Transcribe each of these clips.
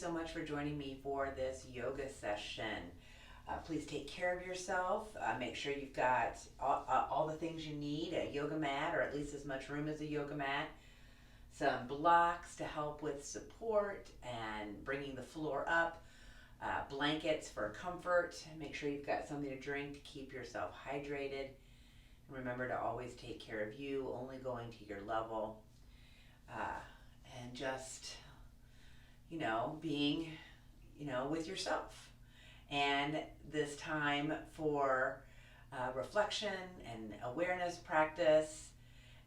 so much for joining me for this yoga session. Please take care of yourself. Make sure you've got all the things you need, a yoga mat, or at least as much room as a yoga mat, some blocks to help with support and bringing the floor up, blankets for comfort. Make sure you've got something to drink to keep yourself hydrated. And remember to always take care of you, only going to your level. And just, being, with yourself. And this time for reflection and awareness practice.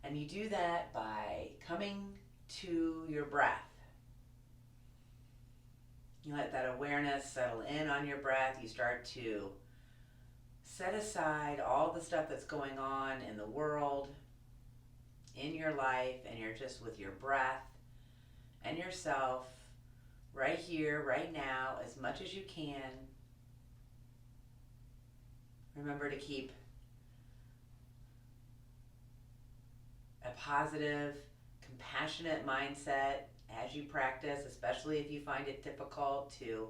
And you do that by coming to your breath. You let that awareness settle in on your breath. You start to set aside all the stuff that's going on in the world, in your life, and you're just with your breath and yourself right here, right now, as much as you can. Remember to keep a positive, compassionate mindset as you practice, especially if you find it difficult to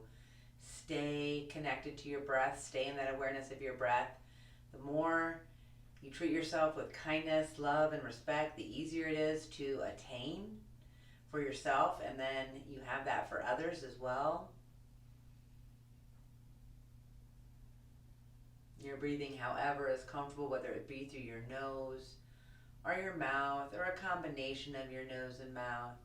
stay connected to your breath, stay in that awareness of your breath. The more you treat yourself with kindness, love, and respect, the easier it is to attain for yourself, and then you have that for others as well. You're breathing however is comfortable, whether it be through your nose or your mouth, or a combination of your nose and mouth.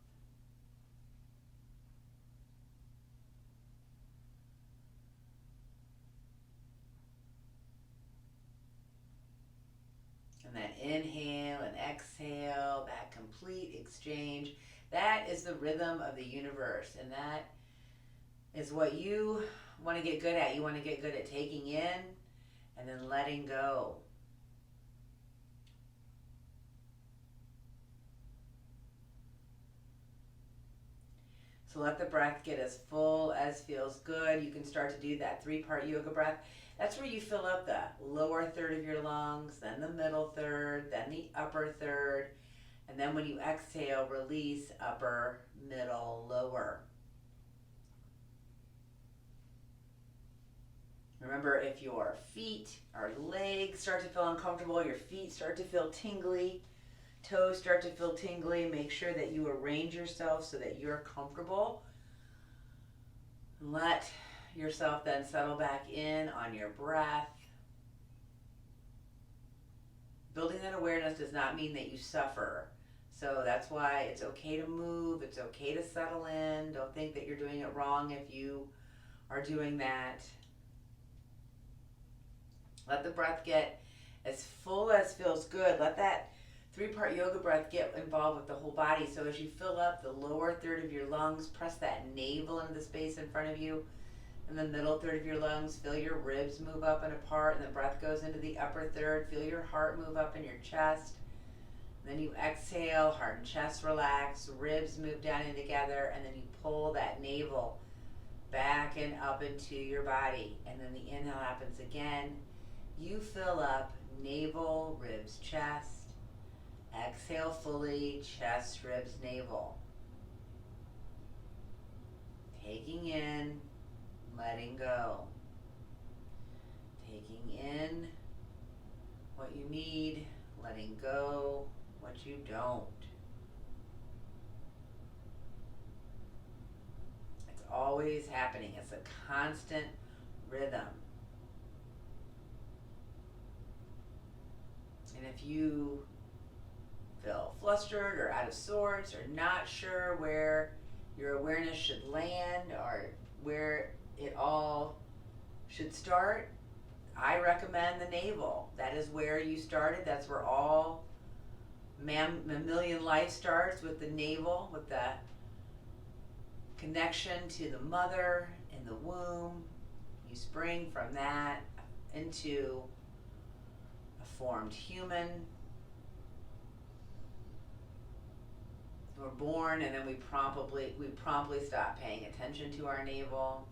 And then inhale and exhale, that complete exchange. That is the rhythm of the universe, and that is what you want to get good at. You want to get good at taking in and then letting go. So let the breath get as full as feels good. You can start to do that 3-part yoga breath. That's where you fill up the lower third of your lungs, then the middle third, then the upper third. And then when you exhale, release upper, middle, lower. Remember, if your feet or legs start to feel uncomfortable, your feet start to feel tingly, toes start to feel tingly, make sure that you arrange yourself so that you're comfortable. Let yourself then settle back in on your breath. Building that awareness does not mean that you suffer. So that's why it's okay to move. It's okay to settle in. Don't think that you're doing it wrong if you are doing that. Let the breath get as full as feels good. Let that 3-part yoga breath get involved with the whole body. So as you fill up the lower third of your lungs, press that navel into the space in front of you. In the middle third of your lungs, feel your ribs move up and apart, and the breath goes into the upper third. Feel your heart move up in your chest. And then you exhale, heart and chest relax, ribs move down in together, and then you pull that navel back and up into your body. And then the inhale happens again. You fill up navel, ribs, chest. Exhale fully, chest, ribs, navel. Taking in, letting go. Taking in what you need, letting go what you don't. It's always happening. It's a constant rhythm. And if you feel flustered or out of sorts or not sure where your awareness should land or where it all should start, I recommend the navel. That is where you started. That's where all mammalian life starts, with the navel, with the connection to the mother in the womb. You spring from that into a formed human. We're born, and then we promptly stop paying attention to our navel.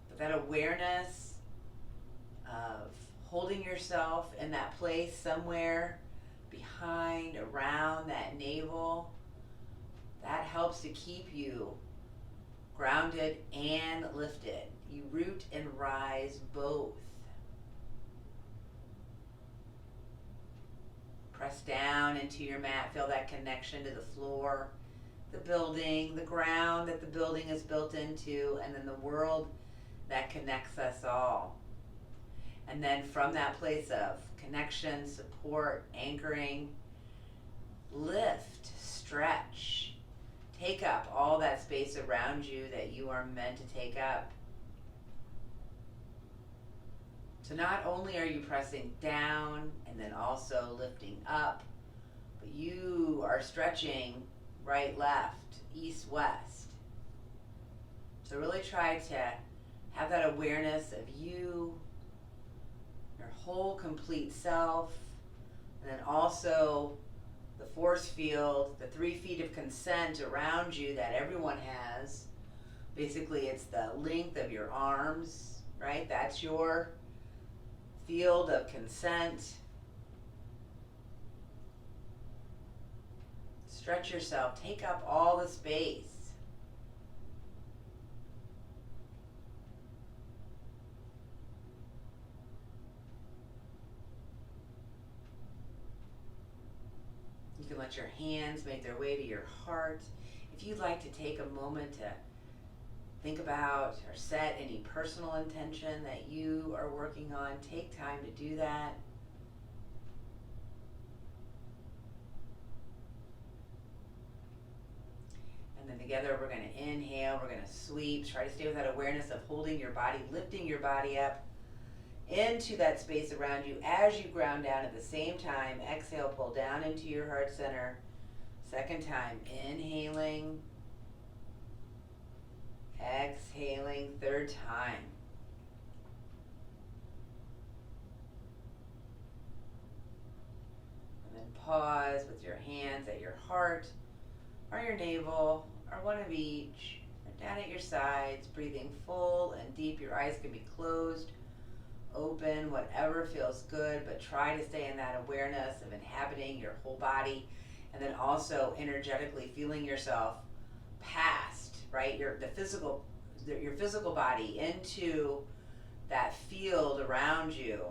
But that awareness of holding yourself in that place somewhere behind, around that navel, That helps to keep you grounded and lifted. You root and rise both. Press down into your mat. Feel that connection to the floor, the building, the ground that the building is built into, and then the world that connects us all. And then from that place of connection, support, anchoring, lift, stretch. Take up all that space around you that you are meant to take up. So not only are you pressing down and then also lifting up, but you are stretching right, left, east, west. So really try to have that awareness of you, your whole complete self, and then also the force field, the 3 feet of consent around you that everyone has. Basically, it's the length of your arms, right? That's your field of consent. Stretch yourself, take up all the space. You can let your hands make their way to your heart. If you'd like to take a moment to think about or set any personal intention that you are working on, take time to do that. And then together we're going to inhale, we're going to sweep. Try to stay with that awareness of holding your body, lifting your body up into that space around you as you ground down. At the same time, exhale, pull down into your heart center. Second time, inhaling, exhaling. Third time. And then pause with your hands at your heart or your navel or one of each, or down at your sides, breathing full and deep. Your eyes can be closed, open, whatever feels good, but try to stay in that awareness of inhabiting your whole body, and then also energetically feeling yourself past, right, your physical body into that field around you.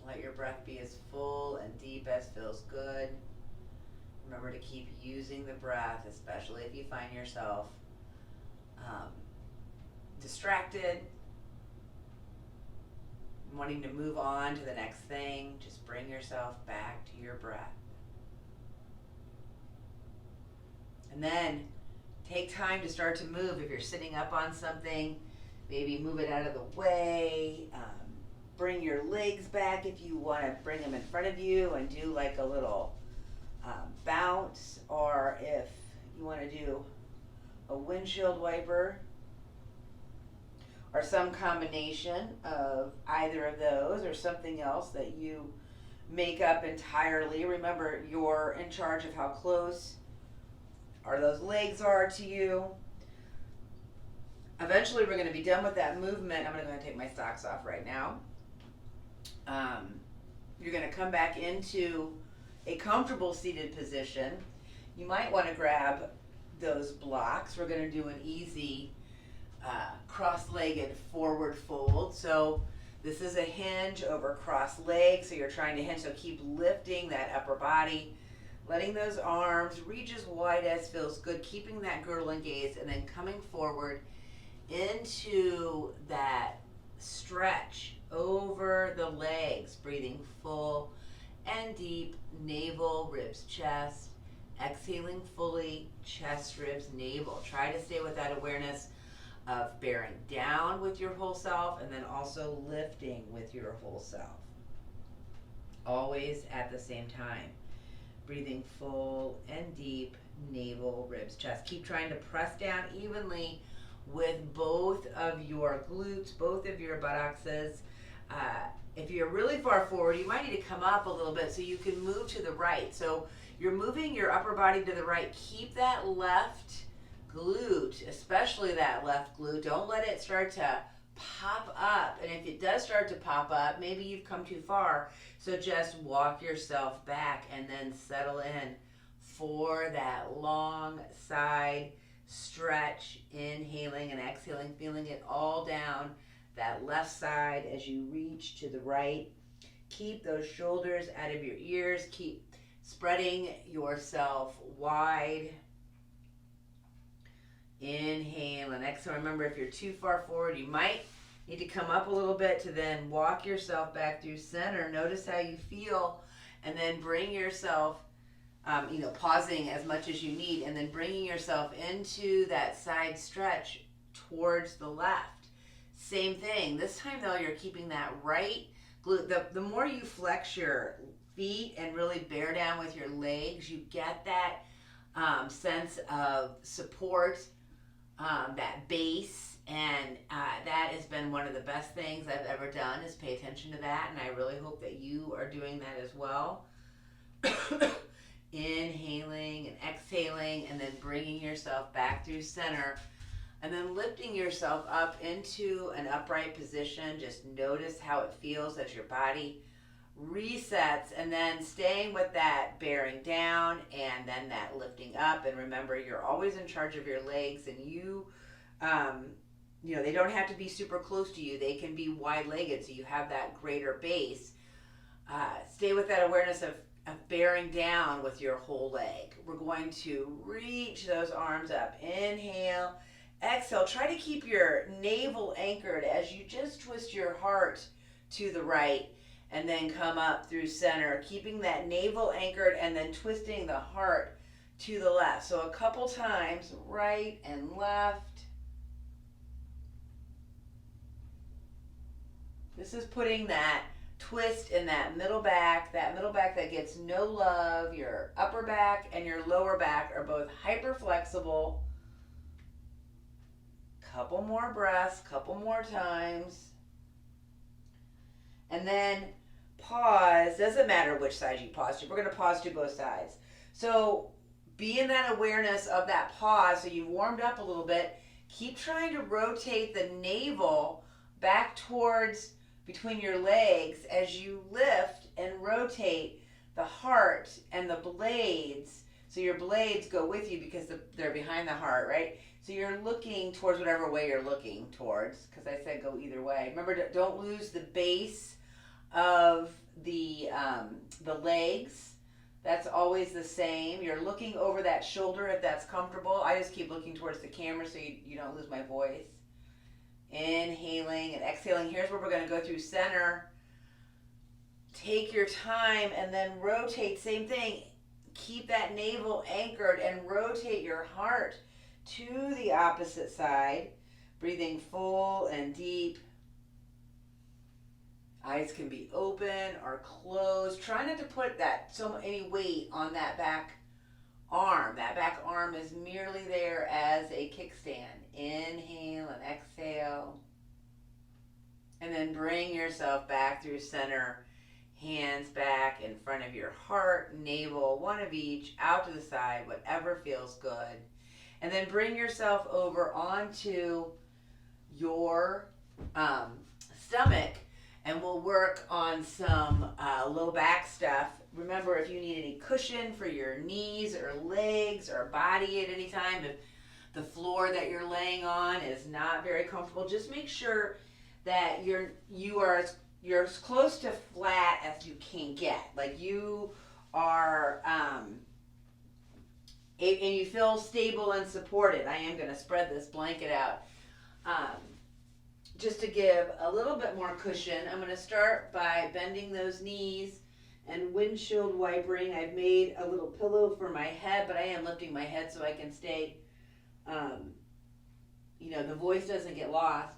Let your breath be as full and deep as feels good. Remember to keep using the breath, especially if you find yourself distracted, wanting to move on to the next thing. Just bring yourself back to your breath. And then take time to start to move. If you're sitting up on something, maybe move it out of the way. Bring your legs back if you want to bring them in front of you and do like a little bounce, or if you want to do a windshield wiper or some combination of either of those or something else that you make up entirely. Remember, you're in charge of how close or those legs are to you. Eventually we're going to be done with that movement. I'm going to go ahead and take my socks off right now. You're going to come back into a comfortable seated position. You might want to grab those blocks. We're going to do an easy cross-legged forward fold. So this is a hinge over cross legs. So you're trying to hinge. So keep lifting that upper body, letting those arms reach as wide as feels good, keeping that girdle engaged, and then coming forward into that stretch over the legs, breathing full and deep, navel, ribs, chest, exhaling fully, chest, ribs, navel. Try to stay with that awareness of bearing down with your whole self and then also lifting with your whole self. Always at the same time. Breathing full and deep, navel, ribs, chest. Keep trying to press down evenly with both of your glutes, both of your buttocks. If you're really far forward, you might need to come up a little bit so you can move to the right. So you're moving your upper body to the right. Keep that left glute, especially that left glute. Don't let it start to pop up. And if it does start to pop up, maybe you've come too far. So just walk yourself back and then settle in for that long side stretch, inhaling and exhaling, feeling it all down that left side as you reach to the right. Keep those shoulders out of your ears. Keep spreading yourself wide. Inhale and exhale. Remember, if you're too far forward, you might need to come up a little bit to then walk yourself back through center. Notice how you feel, and then bring yourself, pausing as much as you need, and then bringing yourself into that side stretch towards the left. Same thing. This time, though, you're keeping that right glute. The more you flex your feet and really bear down with your legs, you get that sense of support, that base, and that has been one of the best things I've ever done, is pay attention to that, and I really hope that you are doing that as well. Inhaling and exhaling, and then bringing yourself back through center, and then lifting yourself up into an upright position. Just notice how it feels as your body resets, and then staying with that bearing down and then that lifting up. And remember, you're always in charge of your legs, and you they don't have to be super close to you. They can be wide-legged, so you have that greater base. Stay with that awareness of bearing down with your whole leg. We're going to reach those arms up. Inhale, exhale. Try to keep your navel anchored as you just twist your heart to the right, and then come up through center, keeping that navel anchored and then twisting the heart to the left. So a couple times, right and left. This is putting that twist in that middle back that gets no love. Your upper back and your lower back are both hyper flexible. Couple more breaths, couple more times. And then pause. Doesn't matter which side you pause to. We're going to pause to both sides. So be in that awareness of that pause. So you've warmed up a little bit. Keep trying to rotate the navel back towards between your legs as you lift and rotate the heart and the blades. So your blades go with you because they're behind the heart, right? So you're looking towards whatever way you're looking towards, because I said go either way. Remember, don't lose the base of the legs. That's always the same. You're looking over that shoulder if that's comfortable. I just keep looking towards the camera so you don't lose my voice. Inhaling and exhaling. Here's where we're going to go through center. Take your time and then rotate. Same thing. Keep that navel anchored and rotate your heart to the opposite side. Breathing full and deep. Eyes can be open or closed. Try not to put any weight on that back arm. That back arm is merely there as a kickstand. Inhale and exhale. And then bring yourself back through center. Hands back in front of your heart, navel, one of each, out to the side, whatever feels good. And then bring yourself over onto your stomach, and we'll work on some low back stuff. Remember, if you need any cushion for your knees or legs or body at any time, if the floor that you're laying on is not very comfortable, just make sure that you're as close to flat as you can get. Like you are, and you feel stable and supported. I am going to spread this blanket out. Just to give a little bit more cushion, I'm going to start by bending those knees and windshield wipering. I've made a little pillow for my head, but I am lifting my head so I can stay, the voice doesn't get lost.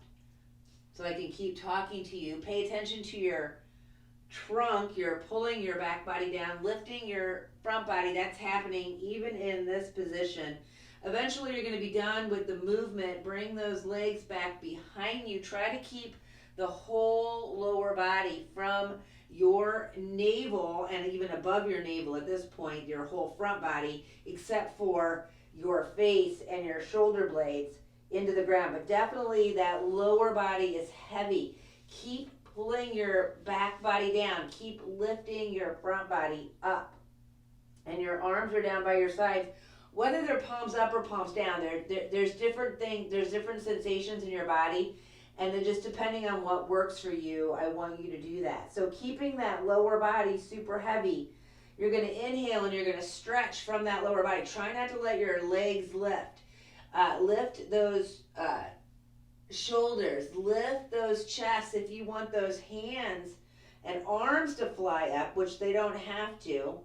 So I can keep talking to you. Pay attention to your trunk. You're pulling your back body down, lifting your front body. That's happening even in this position. Eventually you're going to be done with the movement. Bring those legs back behind you. Try to keep the whole lower body from your navel and even above your navel at this point, your whole front body, except for your face and your shoulder blades. into the ground. But definitely that lower body is heavy. Keep pulling your back body down. Keep lifting your front body up. And your arms are down by your sides. Whether they're palms up or palms down, there's different things, there's different sensations in your body. And then just depending on what works for you, I want you to do that. So keeping that lower body super heavy, you're going to inhale and you're going to stretch from that lower body. Try not to let your legs lift. Lift those shoulders. Lift those chests if you want those hands and arms to fly up, which they don't have to.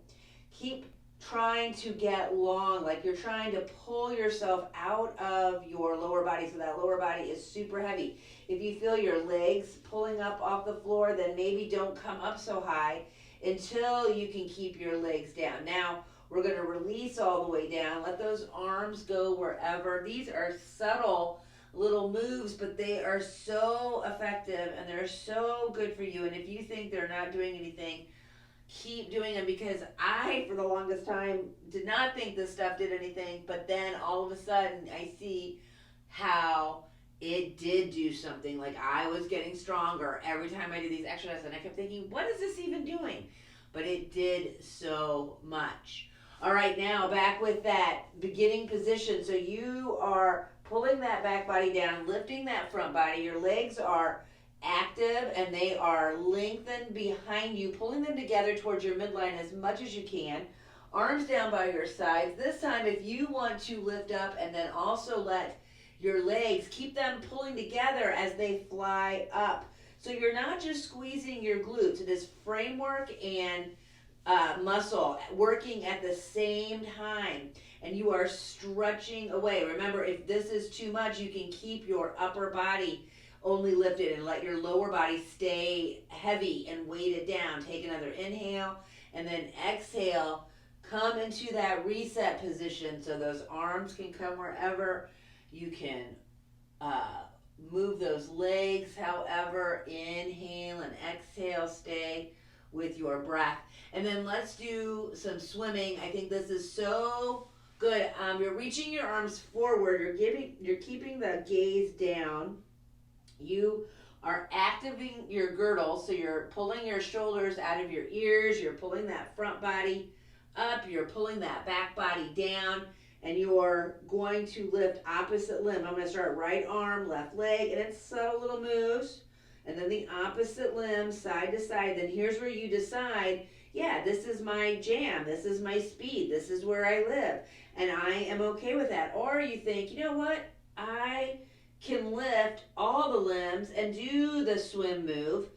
Keep trying to get long, like you're trying to pull yourself out of your lower body, so that lower body is super heavy. If you feel your legs pulling up off the floor, then maybe don't come up so high until you can keep your legs down. Now, we're going to release all the way down. Let those arms go wherever. These are subtle little moves, but they are so effective and they're so good for you. And if you think they're not doing anything, keep doing them, because I, for the longest time, did not think this stuff did anything, but then all of a sudden I see how it did do something. Like I was getting stronger every time I did these exercises, and I kept thinking, what is this even doing? But it did so much. All right, now back with that beginning position. So you are pulling that back body down, lifting that front body. Your legs are active and they are lengthened behind you, pulling them together towards your midline as much as you can. Arms down by your sides. This time, if you want to lift up and then also let your legs, keep them pulling together as they fly up. So you're not just squeezing your glutes. It is framework and muscle working at the same time, and you are stretching away. Remember, if this is too much, you can keep your upper body only lifted and let your lower body stay heavy and weighted down. Take another inhale and then exhale. Come into that reset position so those arms can come wherever. You can move those legs however. Inhale and exhale. Stay with your breath. And then let's do some swimming. I think this is so good. You're reaching your arms forward. You're keeping the gaze down. You are activating your girdle, so you're pulling your shoulders out of your ears, you're pulling that front body up, you're pulling that back body down, and you're going to lift opposite limb. I'm going to start right arm, left leg, and it's subtle little moves, and then the opposite limb, side to side. Then here's where you decide, yeah, this is my jam, this is my speed, this is where I live, and I am okay with that. Or you think, you know what, I can lift all the limbs and do the swim move.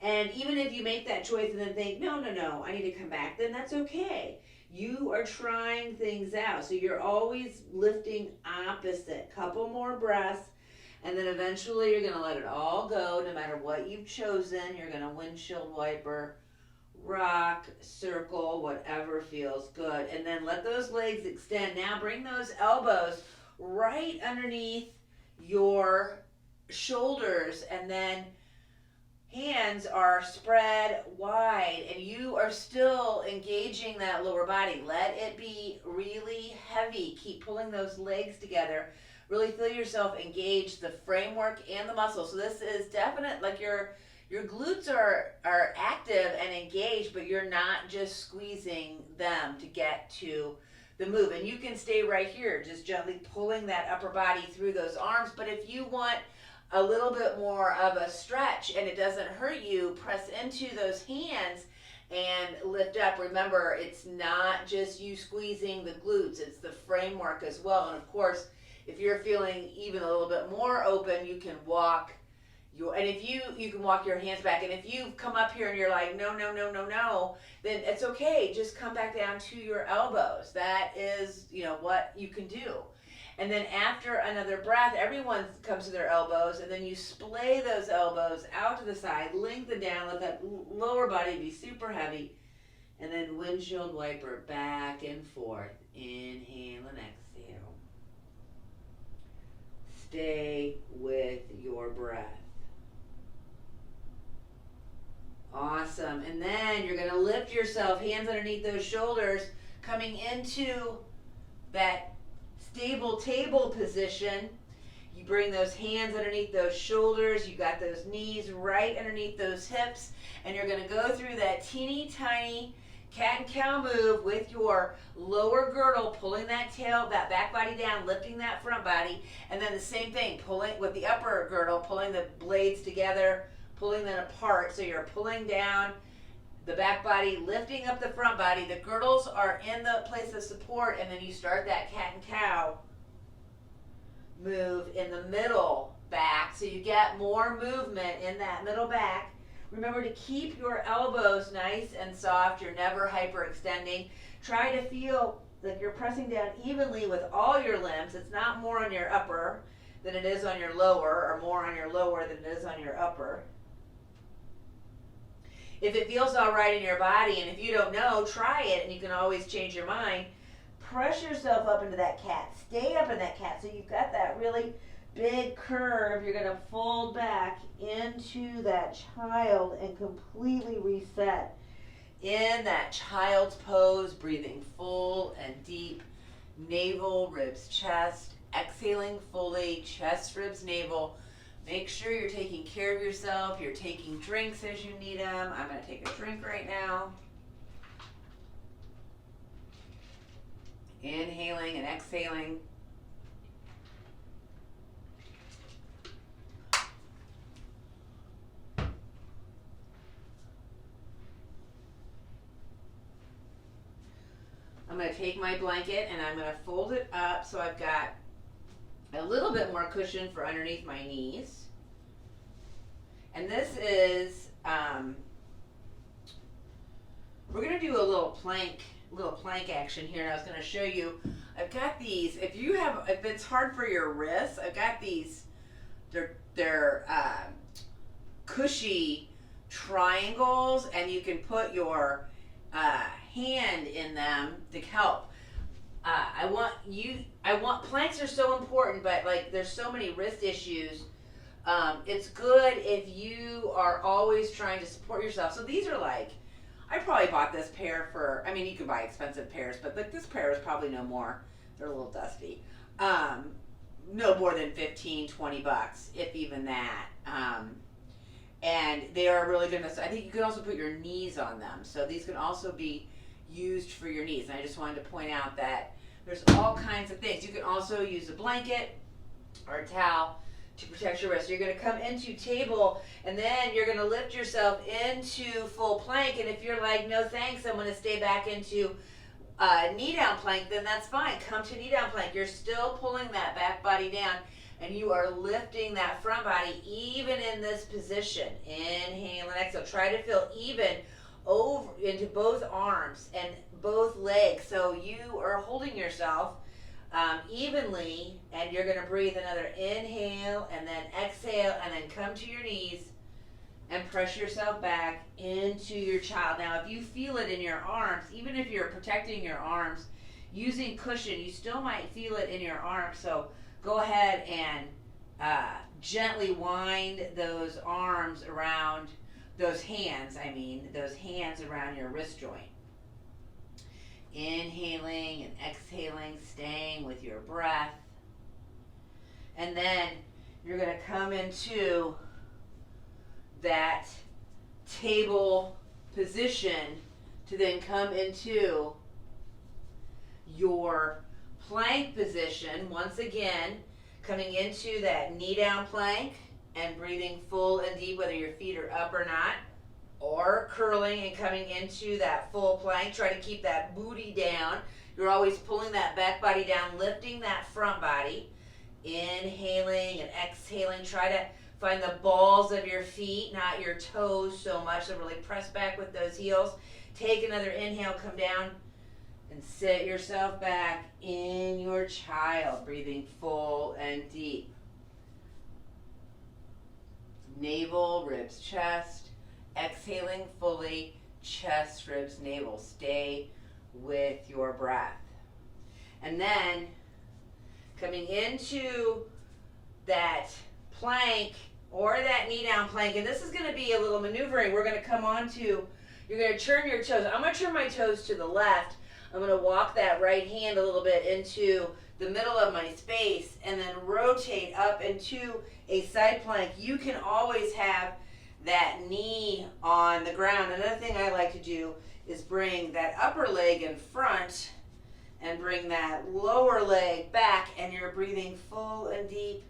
And even if you make that choice and then think, no, I need to come back, then that's okay. You are trying things out. So you're always lifting opposite. Couple more breaths, and then eventually you're going to let it all go. No matter what you've chosen, you're going to windshield wiper, rock, circle, whatever feels good. And then let those legs extend. Now bring those elbows right underneath your shoulders, and then hands are spread wide, and you are still engaging that lower body. Let it be really heavy. Keep pulling those legs together. Really feel yourself engage the framework and the muscle. So this is definite, like your glutes are active and engaged, but you're not just squeezing them to get to the move. And you can stay right here, just gently pulling that upper body through those arms. But if you want a little bit more of a stretch and it doesn't hurt you, press into those hands and lift up. Remember, it's not just you squeezing the glutes, it's the framework as well. And of course, if you're feeling even a little bit more open, you can walk and if you can walk your hands back. And if you come up here and you're like, no, then it's okay. Just come back down to your elbows. That is, what you can do. And then after another breath, everyone comes to their elbows, and then you splay those elbows out to the side, lengthen down, let that lower body be super heavy, and then windshield wiper back and forth. Inhale and exhale. Stay with your breath. Awesome. And then you're going to lift yourself, hands underneath those shoulders, coming into that stable table position. You bring those hands underneath those shoulders. You got those knees right underneath those hips. And you're going to go through that teeny tiny cat and cow move with your lower girdle, pulling that tail, that back body down, lifting that front body. And then the same thing, pulling with the upper girdle, pulling the blades together, pulling them apart. So you're pulling down the back body, lifting up the front body. The girdles are in the place of support, and then you start that cat and cow move in the middle back, so you get more movement in that middle back. Remember to keep your elbows nice and soft. You're never hyperextending. Try to feel like you're pressing down evenly with all your limbs. It's not more on your upper than it is on your lower, or more on your lower than it is on your upper. If it feels all right in your body, and if you don't know, try it, and you can always change your mind. Press yourself up into that cat. Stay up in that cat. So you've got that really big curve. You're going to fold back into that child and completely reset in that child's pose, breathing full and deep. Navel, ribs, chest. Exhaling fully, chest, ribs, navel. Make sure you're taking care of yourself. You're taking drinks as you need them. I'm going to take a drink right now. Inhaling and exhaling. I'm going to take my blanket and I'm going to fold it up so I've got a little bit more cushion for underneath my knees. And this is, we're going to do a little plank action here, and I was going to show you. I've got these. If it's hard for your wrists, I've got these. They're cushy triangles, and you can put your hand in them to help. Planks are so important, but like there's so many wrist issues. It's good if you are always trying to support yourself. So these are like, I probably bought this pair for, I mean, you can buy expensive pairs, but this pair is probably no more. They're a little dusty. No more than 15, 20 bucks, if even that. And they are really good. I think you can also put your knees on them. So these can also be used for your knees. And I just wanted to point out that there's all kinds of things. You can also use a blanket or a towel to protect your wrist. You're going to come into table, and then you're going to lift yourself into full plank. And if you're like, no thanks, I'm going to stay back into knee down plank, then that's fine. Come to knee down plank. You're still pulling that back body down, and you are lifting that front body even in this position. Inhale and exhale. Try to feel even over into both arms and both legs. So you are holding yourself evenly, and you're going to breathe another inhale and then exhale, and then come to your knees and press yourself back into your child. Now, if you feel it in your arms, even if you're protecting your arms using cushion, you still might feel it in your arms. So go ahead and gently wind those arms around, those hands around your wrist joint. Inhaling and exhaling, staying with your breath. And then you're going to come into that table position to then come into your plank position. Once again, coming into that knee down plank and breathing full and deep, whether your feet are up or not, or curling and coming into that full plank. Try to keep that booty down. You're always pulling that back body down, lifting that front body. Inhaling and exhaling. Try to find the balls of your feet, not your toes so much. So really press back with those heels. Take another inhale, come down, and sit yourself back in your child, breathing full and deep. Navel, ribs, chest. Exhaling fully, chest, ribs, navel. Stay with your breath. And then coming into that plank or that knee down plank, and this is going to be a little maneuvering. We're going to come on to, you're going to turn your toes. I'm going to turn my toes to the left. I'm going to walk that right hand a little bit into the middle of my space and then rotate up into a side plank. You can always have that knee on the ground. Another thing I like to do is bring that upper leg in front and bring that lower leg back, and you're breathing full and deep,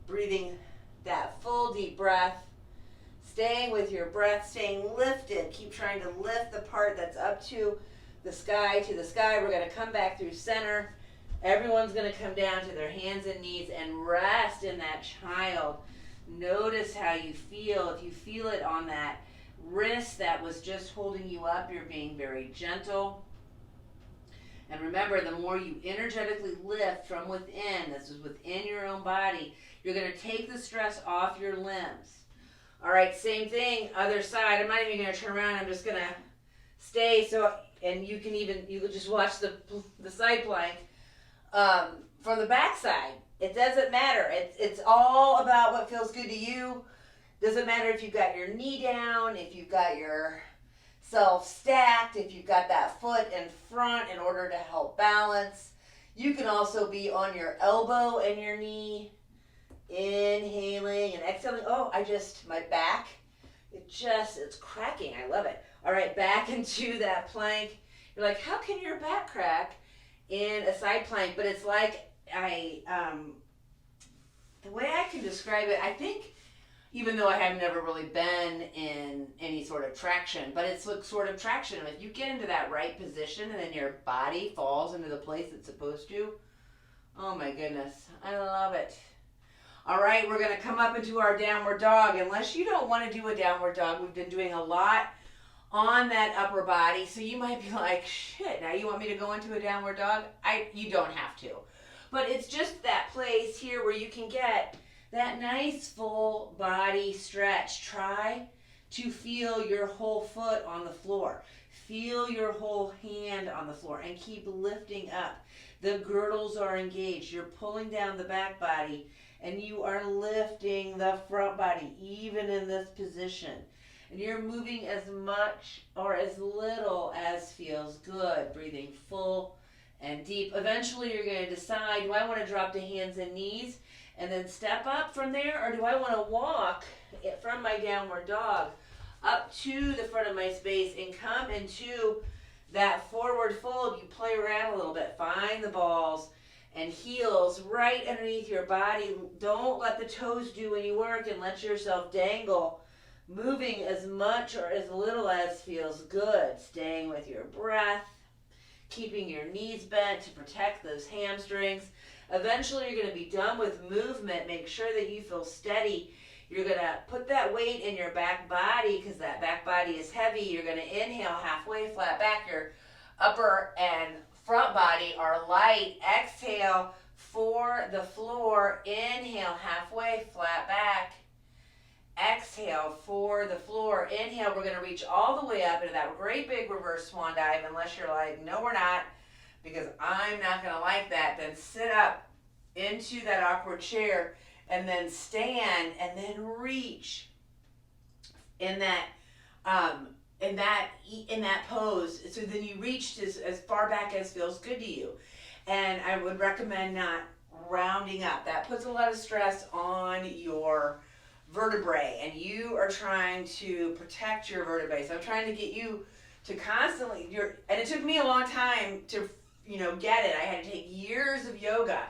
breathing that full deep breath, staying with your breath, staying lifted. Keep trying to lift the part that's up to the sky, We're going to come back through center. Everyone's going to come down to their hands and knees and rest in that child. Notice how you feel. If you feel it on that wrist that was just holding you up, you're being very gentle. And remember, the more you energetically lift from within, this is within your own body, you're going to take the stress off your limbs. All right, same thing, other side. I'm not even going to turn around. I'm just going to stay. So, and you can just watch the side plank from the back side. It doesn't matter. It's all about what feels good to you. Doesn't matter if you've got your knee down, if you've got your self stacked, if you've got that foot in front in order to help balance. You can also be on your elbow and your knee, inhaling and exhaling. Oh, my back, it's cracking. I love it. All right, back into that plank. You're like, how can your back crack in a side plank? But it's like, the way I can describe it, I think, even though I have never really been in any sort of traction, but it's like sort of traction. If you get into that right position and then your body falls into the place it's supposed to, oh my goodness, I love it. All right, we're going to come up into our downward dog. Unless you don't want to do a downward dog, we've been doing a lot on that upper body, so you might be like, shit, now you want me to go into a downward dog? You don't have to. But it's just that place here where you can get that nice full body stretch. Try to feel your whole foot on the floor. Feel your whole hand on the floor and keep lifting up. The girdles are engaged. You're pulling down the back body and you are lifting the front body, even in this position. And you're moving as much or as little as feels good. Breathing full and deep. Eventually you're going to decide, do I want to drop to hands and knees and then step up from there, or do I want to walk from my downward dog up to the front of my space and come into that forward fold? You play around a little bit. Find the balls and heels right underneath your body. Don't let the toes do any work and let yourself dangle, moving as much or as little as feels good. Staying with your breath, keeping your knees bent to protect those hamstrings. Eventually you're going to be done with movement. Make sure that you feel steady. You're going to put that weight in your back body because that back body is heavy. You're going to inhale halfway flat back. Your upper and front body are light. Exhale for the floor. Inhale halfway flat back. Exhale for the floor. Inhale, we're going to reach all the way up into that great big reverse swan dive, unless you're like, no, we're not, because I'm not going to like that. Then sit up into that awkward chair and then stand and then reach in that pose. So then you reach as far back as feels good to you. And I would recommend not rounding up. That puts a lot of stress on your vertebrae, and you are trying to protect your vertebrae. So I'm trying to get you to constantly, and it took me a long time to, get it. I had to take years of yoga,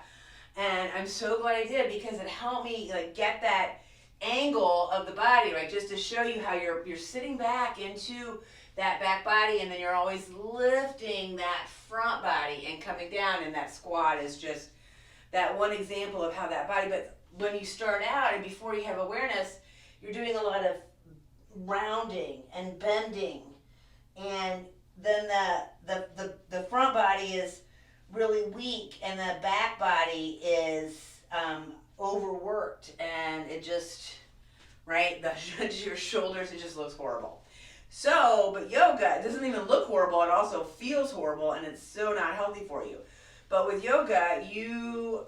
and I'm so glad I did, because it helped me get that angle of the body, right? Just to show you how you're sitting back into that back body, and then you're always lifting that front body and coming down, and that squat is just that one example of how that body, but when you start out and before you have awareness, you're doing a lot of rounding and bending, and then the front body is really weak and the back body is overworked, and it just, right, your shoulders, it just looks horrible. So, but yoga, it doesn't even look horrible, it also feels horrible, and it's so not healthy for you. But with yoga, you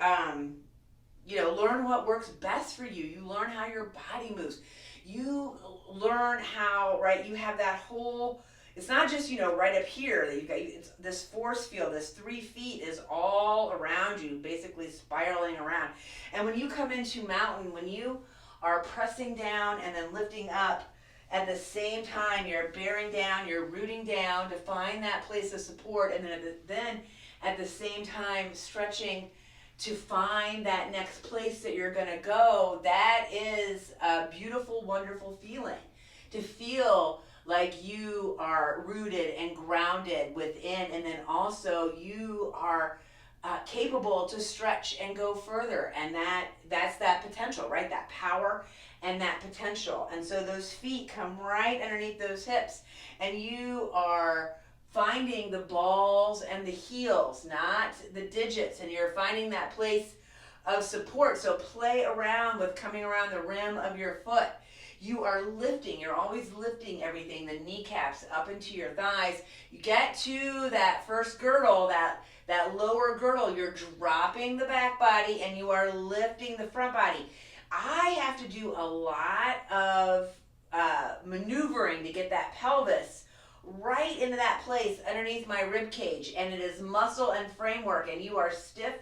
learn what works best for you. You learn how your body moves. You learn how, right, you have that whole it's not just, right up here that you've got, it's this force field, this 3 feet is all around you, basically spiraling around. And when you come into mountain, when you are pressing down and then lifting up, at the same time, you're bearing down, you're rooting down to find that place of support, and then at the same time stretching to find that next place that you're going to go. That is a beautiful, wonderful feeling. To feel like you are rooted and grounded within, and then also you are capable to stretch and go further. And that's that potential, right? That power and that potential. And so those feet come right underneath those hips, and you are finding the balls and the heels, not the digits, and you're finding that place of support. So play around with coming around the rim of your foot. You are lifting, you're always lifting everything, the kneecaps up into your thighs. You get to that first girdle, that lower girdle, you're dropping the back body and you are lifting the front body. I have to do a lot of maneuvering to get that pelvis right into that place underneath my rib cage, and it is muscle and framework, and you are stiff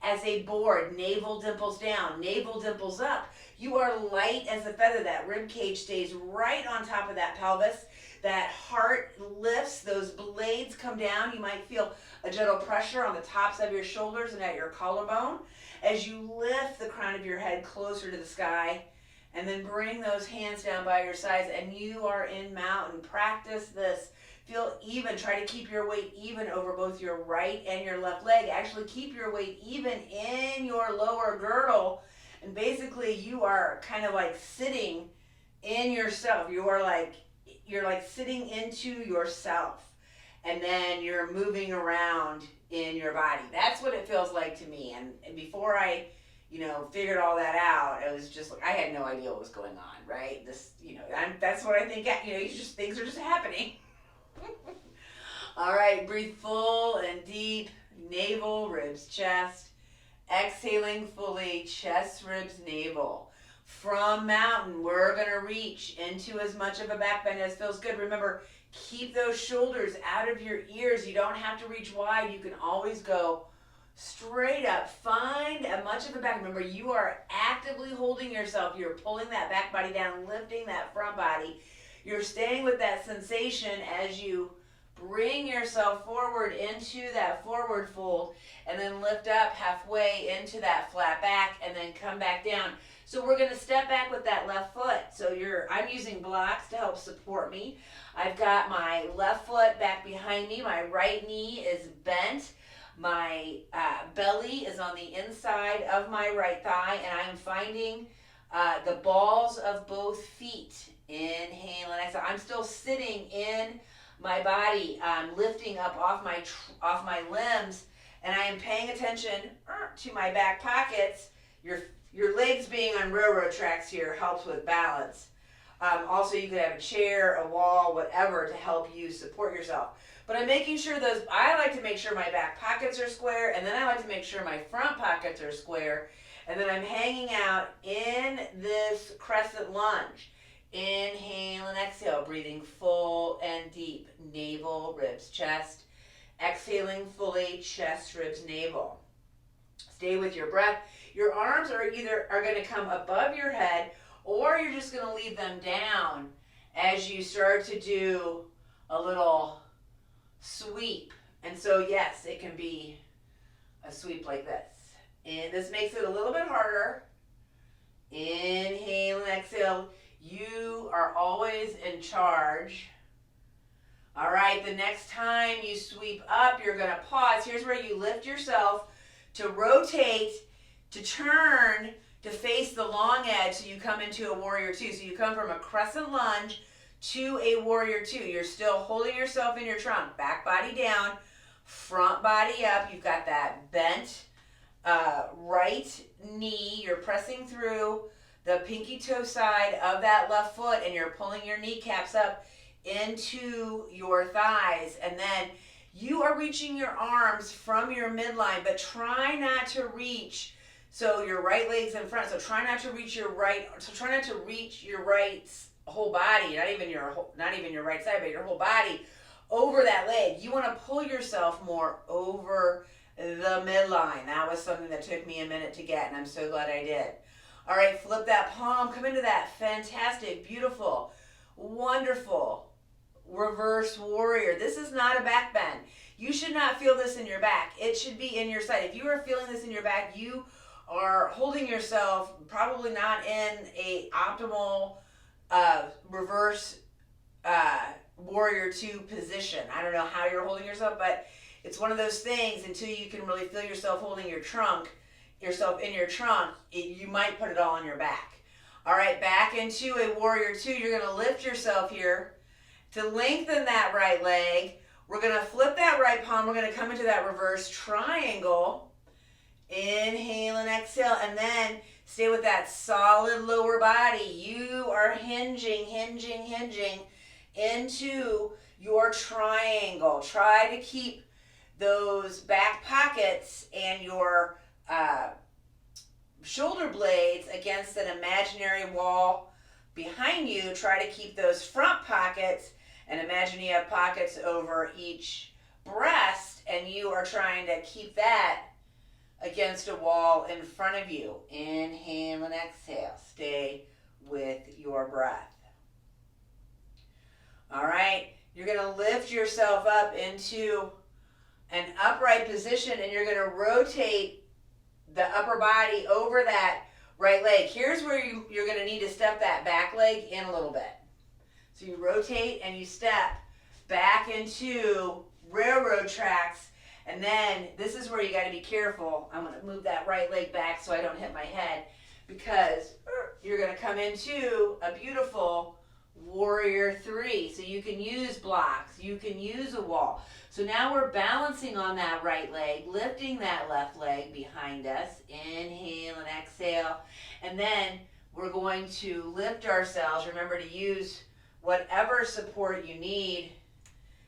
as a board. Navel dimples down, navel dimples up. You are light as a feather. That rib cage stays right on top of that pelvis. That heart lifts, those blades come down. You might feel a gentle pressure on the tops of your shoulders and at your collarbone as you lift the crown of your head closer to the sky, and then bring those hands down by your sides, and you are in mountain. Practice this. Feel even. Try to keep your weight even over both your right and your left leg. Actually keep your weight even in your lower girdle, and basically you are kind of like sitting in yourself. You're like sitting into yourself, and then you're moving around in your body. That's what it feels like to me. And before I figured all that out, it was just like I had no idea what was going on, right? That's what I think. Things are just happening. All right, breathe full and deep, navel, ribs, chest. Exhaling fully, chest, ribs, navel. From mountain, we're going to reach into as much of a back bend as feels good. Remember, keep those shoulders out of your ears. You don't have to reach wide. You can always go straight up. Find as much of a back. Remember, you are actively holding yourself. You're pulling that back body down, lifting that front body. You're staying with that sensation as you bring yourself forward into that forward fold, and then lift up halfway into that flat back, and then come back down. So we're going to step back with that left foot. So I'm using blocks to help support me. I've got my left foot back behind me. My right knee is bent. My belly is on the inside of my right thigh, and I'm finding the balls of both feet. Inhale and exhale. I'm still sitting in my body. I'm lifting up off my limbs, and I am paying attention to my back pockets. Your legs being on railroad tracks here helps with balance. Also, you could have a chair, a wall, whatever to help you support yourself. But I'm making sure I like to make sure my back pockets are square, and then I like to make sure my front pockets are square, and then I'm hanging out in this crescent lunge. Inhale and exhale, breathing full and deep. Navel, ribs, chest. Exhaling fully, chest, ribs, navel. Stay with your breath. Your arms are going to come above your head, or you're just going to leave them down as you start to do a little sweep. And so yes, it can be a sweep like this. And this makes it a little bit harder. Inhale and exhale. You are always in charge. All right, the next time you sweep up, you're going to pause. Here's where you lift yourself to rotate, to turn, to face the long edge, so you come into a warrior two. So you come from a crescent lunge to a warrior two. You're still holding yourself in your trunk. Back body down, front body up. You've got that bent right knee. You're pressing through the pinky toe side of that left foot, and you're pulling your kneecaps up into your thighs. And then you are reaching your arms from your midline, but try not to reach. So your right leg's in front. So try not to reach your right whole body, not even your right side, but your whole body over that leg. You want to pull yourself more over the midline. That was something that took me a minute to get, and I'm so glad I did. All right, flip that palm, come into that fantastic, beautiful, wonderful reverse warrior. This is not a back bend. You should not feel this in your back. It should be in your side. If you are feeling this in your back, you are holding yourself probably not in a optimal reverse warrior 2 position. I don't know how you're holding yourself, but it's one of those things until you can really feel yourself holding yourself in your trunk, you might put it all on your back. All right, back into a warrior 2. You're going to lift yourself here to lengthen that right leg. We're going to flip that right palm. We're going to come into that reverse triangle. Inhale and exhale, and then stay with that solid lower body. You are hinging into your triangle. Try to keep those back pockets and your shoulder blades against an imaginary wall behind you. Try to keep those front pockets, and imagine you have pockets over each breast, and you are trying to keep that against a wall in front of you. Inhale and exhale. Stay with your breath. All right, you're going to lift yourself up into an upright position, and you're going to rotate the upper body over that right leg. Here's where you're going to need to step that back leg in a little bit. So you rotate and you step back into railroad tracks, and then this is where you got to be careful. I'm going to move that right leg back so I don't hit my head, because you're going to come into a beautiful warrior 3. So you can use blocks, you can use a wall. So now we're balancing on that right leg, lifting that left leg behind us. Inhale and exhale. And then we're going to lift ourselves. Remember to use whatever support you need.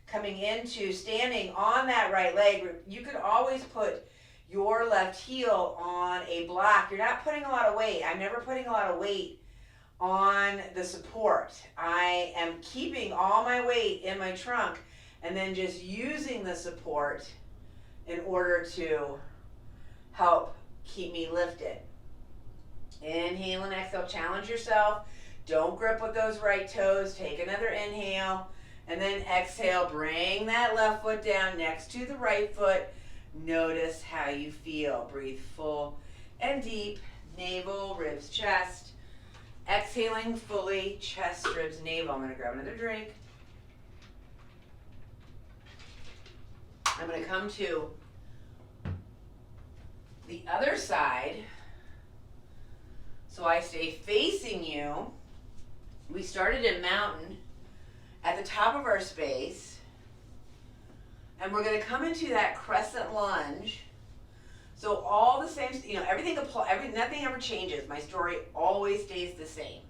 Coming into standing on that right leg, you could always put your left heel on a block. You're not putting a lot of weight. I'm never putting a lot of weight on the support. I am keeping all my weight in my trunk and then just using the support in order to help keep me lifted. Inhale and exhale. Challenge yourself. Don't grip with those right toes. Take another inhale. And then exhale. Bring that left foot down next to the right foot. Notice how you feel. Breathe full and deep. Navel, ribs, chest. Exhaling fully. Chest, ribs, navel. I'm going to grab another drink. I'm going to come to the other side. So I stay facing you. We started in mountain at the top of our space. And we're going to come into that crescent lunge. So all the same, nothing ever changes. My story always stays the same.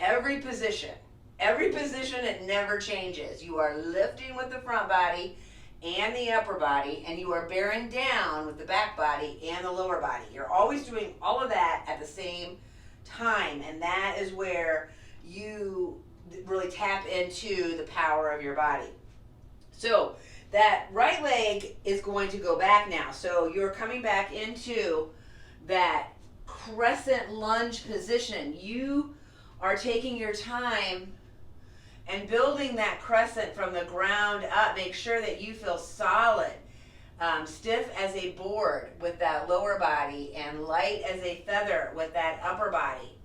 Every position, it never changes. You are lifting with the front body and the upper body, and you are bearing down with the back body and the lower body. You're always doing all of that at the same time, and that is where you really tap into the power of your body. So that right leg is going to go back now. So you're coming back into that crescent lunge position. You are taking your time and building that crescent from the ground up. Make sure that you feel solid, stiff as a board with that lower body, and light as a feather with that upper body.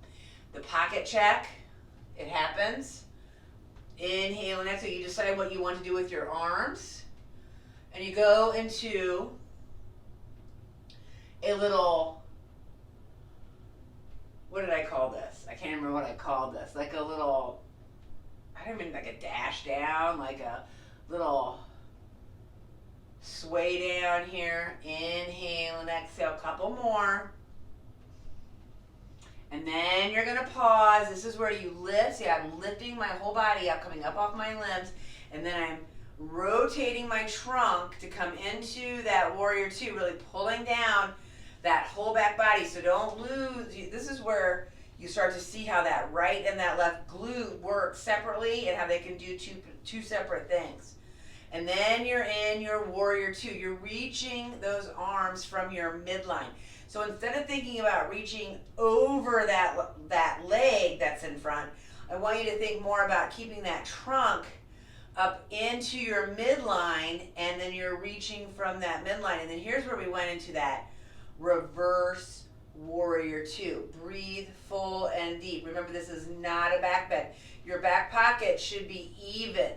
The pocket check, it happens. Inhale and exhale. You decide what you want to do with your arms. And you go into a little, what did I call this? I can't remember what I called this. Like a little, I don't mean like a dash down, like a little sway down here. Inhale and exhale, a couple more. And then you're going to pause. This is where you lift. See, I'm lifting my whole body up, coming up off my limbs. And then I'm rotating my trunk to come into that warrior 2, really pulling down that whole back body. So don't lose. This is where you start to see how that right and that left glute work separately and how they can do two separate things. And then you're in your warrior two. You're reaching those arms from your midline. So instead of thinking about reaching over that leg that's in front, I want you to think more about keeping that trunk up into your midline, and then you're reaching from that midline. And then here's where we went into that reverse warrior two. Breathe full and deep. Remember, this is not a back bend. Your back pocket should be even.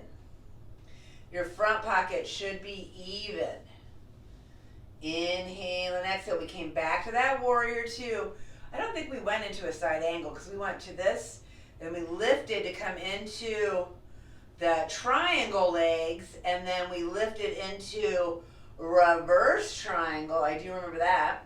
Your front pocket should be even. Inhale and exhale. We came back to that warrior two. I don't think we went into a side angle because we went to this and we lifted to come into the triangle legs, and then we lifted into reverse triangle. I do remember that.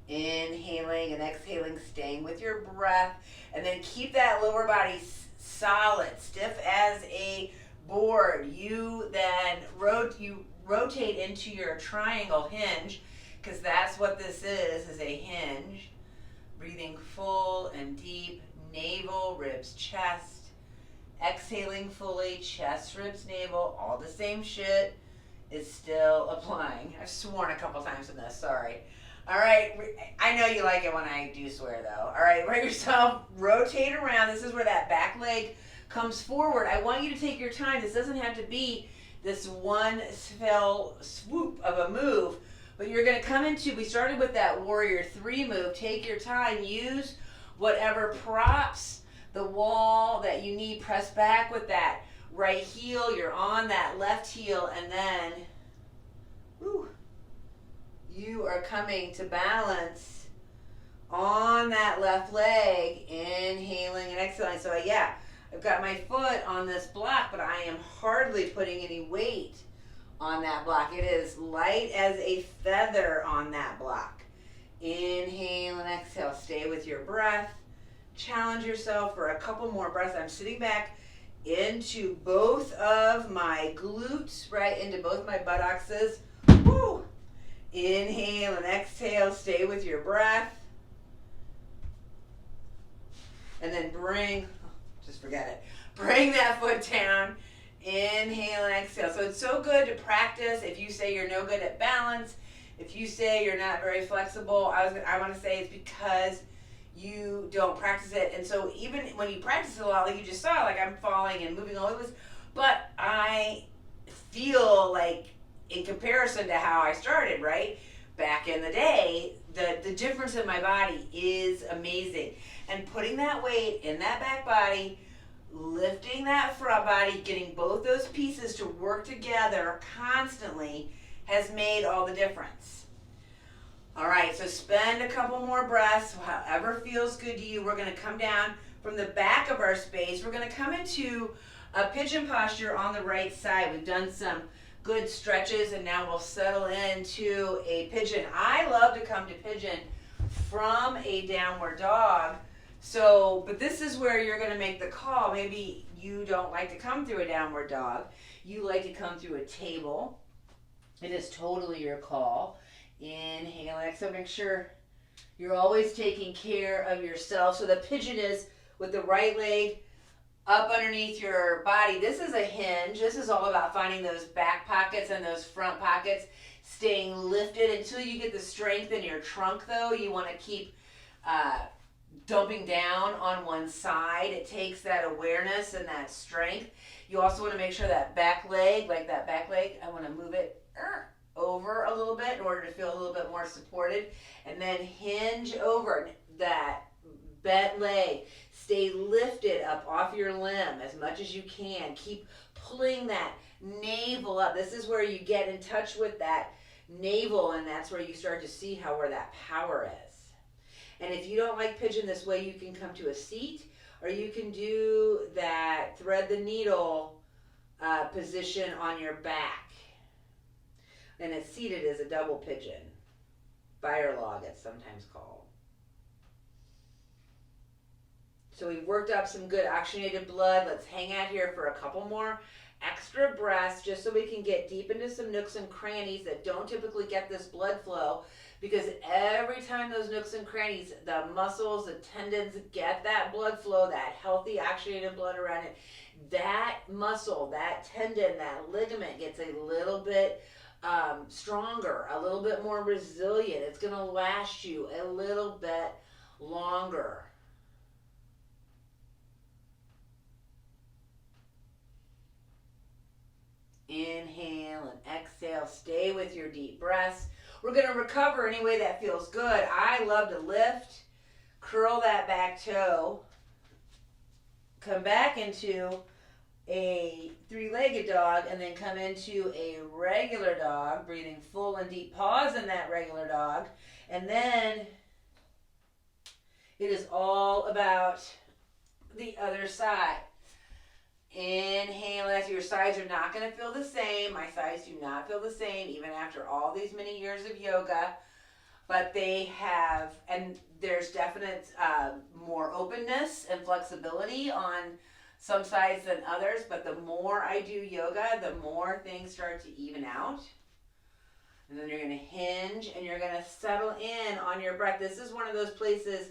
Inhaling and exhaling, staying with your breath, and then keep that lower body solid, stiff as a board. You then rotate into your triangle hinge, because that's what this is a hinge. Breathing full and deep, navel, ribs, chest. Exhaling fully, chest, ribs, navel, all the same shit is still applying. I've sworn a couple times in this, sorry. All right, I know you like it when I do swear though. All right, let yourself rotate around. This is where that back leg comes forward. I want you to take your time. This doesn't have to be this one fell swoop of a move, but you're gonna come into, we started with that warrior three move. Take your time, use whatever props the wall that you need. Press back with that right heel. You're on that left heel, and then you are coming to balance on that left leg, inhaling and exhaling. So yeah, I've got my foot on this block, but I am hardly putting any weight on that block. It is light as a feather on that block. Inhale and exhale. Stay with your breath. Challenge yourself for a couple more breaths. I'm sitting back into both of my glutes, right into both my buttocks. Woo! Inhale and exhale. Stay with your breath. And then just forget it. Bring that foot down. Inhale and exhale. So it's so good to practice. If you say you're no good at balance, if you say you're not very flexible, I want to say it's because you don't practice it. And so even when you practice it a lot, like you just saw, like I'm falling and moving all over this, but I feel like in comparison to how I started, right, back in the day, the difference in my body is amazing. And putting that weight in that back body, lifting that front body, getting both those pieces to work together constantly has made all the difference. All right, so spend a couple more breaths, however feels good to you. We're gonna come down from the back of our space. We're gonna come into a pigeon posture on the right side. We've done some good stretches, and now we'll settle into a pigeon. I love to come to pigeon from a downward dog. So, but this is where you're gonna make the call. Maybe you don't like to come through a downward dog. You like to come through a table. It is totally your call. Inhale, exhale. Make sure you're always taking care of yourself. So the pigeon is with the right leg up underneath your body. This is a hinge. This is all about finding those back pockets and those front pockets, staying lifted until you get the strength in your trunk though. You want to keep dumping down on one side. It takes that awareness and that strength. You also want to make sure that back leg, I want to move it over a little bit in order to feel a little bit more supported, and then hinge over that bent leg. Stay lifted up off your limb as much as you can. Keep pulling that navel up. This is where you get in touch with that navel, and that's where you start to see where that power is. And if you don't like pigeon this way, you can come to a seat, or you can do that thread the needle position on your back. And it's seated as a double pigeon. Fire log, it's sometimes called. So we've worked up some good oxygenated blood. Let's hang out here for a couple more extra breaths just so we can get deep into some nooks and crannies that don't typically get this blood flow, Because every time those nooks and crannies, the muscles, the tendons get that blood flow, that healthy oxygenated blood around it, that muscle, that tendon, that ligament gets a little bit stronger, a little bit more resilient. It's going to last you a little bit longer. Inhale and exhale. Stay with your deep breaths. We're going to recover any way that feels good. I love to lift, curl that back toe, come back into a three-legged dog, and then come into a regular dog, breathing full and deep. Pause in that regular dog, and then it is all about the other side. Inhale as your sides are not going to feel the same. My sides do not feel the same even after all these many years of yoga, but they have, and there's definite more openness and flexibility on some sides than others, but the more I do yoga, the more things start to even out. And then you're going to hinge and you're going to settle in on your breath. This is one of those places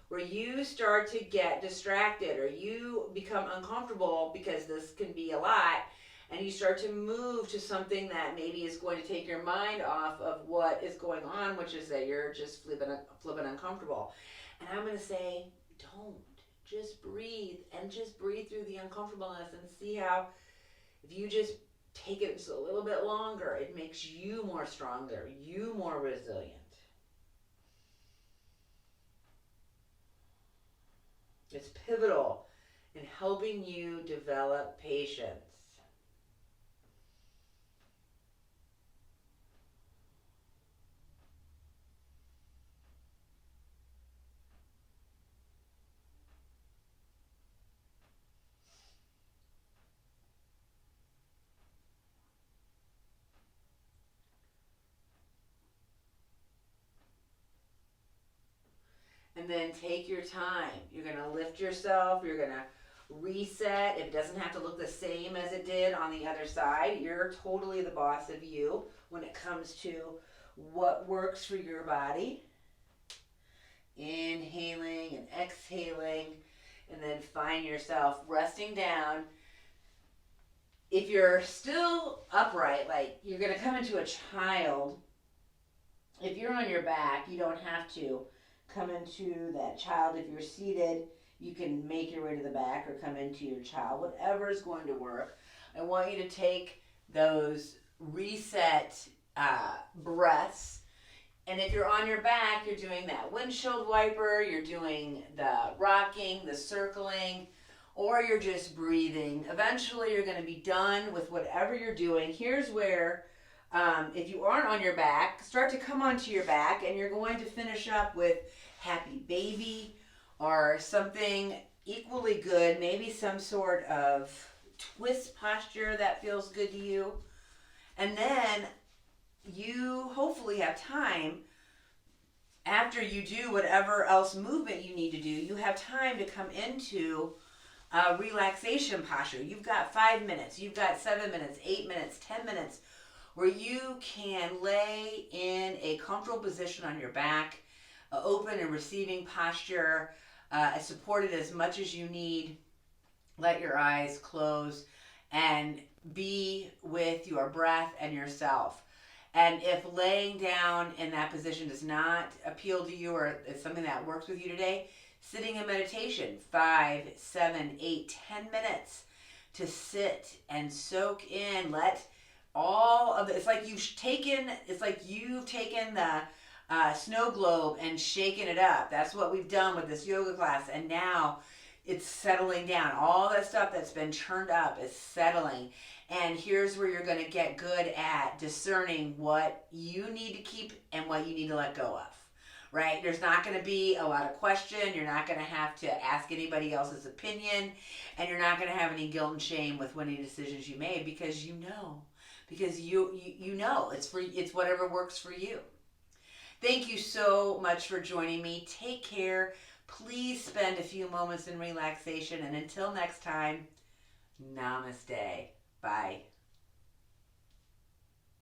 where you start to get distracted or you become uncomfortable, because this can be a lot, and you start to move to something that maybe is going to take your mind off of what is going on, which is that you're just flipping uncomfortable. And I'm going to say, don't. Just breathe, and just breathe through the uncomfortableness and see how, if you just take it just a little bit longer, it makes you more stronger, you more resilient. It's pivotal in helping you develop patience. And then take your time. You're going to lift yourself. You're going to reset. It doesn't have to look the same as it did on the other side. You're totally the boss of you when it comes to what works for your body. Inhaling and exhaling, and then find yourself resting down. If you're still upright, like you're going to come into a child, if you're on your back, you don't have to come into that child. If you're seated, you can make your way to the back or come into your child, whatever is going to work. I want you to take those reset breaths. And if you're on your back, you're doing that windshield wiper, you're doing the rocking, the circling, or you're just breathing. Eventually, you're going to be done with whatever you're doing. Here's where, if you aren't on your back, start to come onto your back, and you're going to finish up with happy baby or something equally good, maybe some sort of twist posture that feels good to you. And then you hopefully have time, after you do whatever else movement you need to do, you have time to come into a relaxation posture. You've got 5 minutes, you've got 7 minutes, 8 minutes, 10 minutes, where you can lay in a comfortable position on your back, open and receiving posture, supported as much as you need. Let your eyes close and be with your breath and yourself. And if laying down in that position does not appeal to you, or it's something that works with you today, sitting in meditation, 5, 7, 8, 10 minutes to sit and soak in. Let all of it, it's like you've taken the snow globe and shaken it up. That's what we've done with this yoga class, and now it's settling down. All that stuff that's been churned up is settling. And here's where you're going to get good at discerning what you need to keep and what you need to let go of, right? There's not going to be a lot of question. You're not going to have to ask anybody else's opinion, and you're not going to have any guilt and shame with any decisions you made, because you know it's whatever works for you. Thank you so much for joining me. Take care. Please spend a few moments in relaxation, and until next time, namaste. Bye.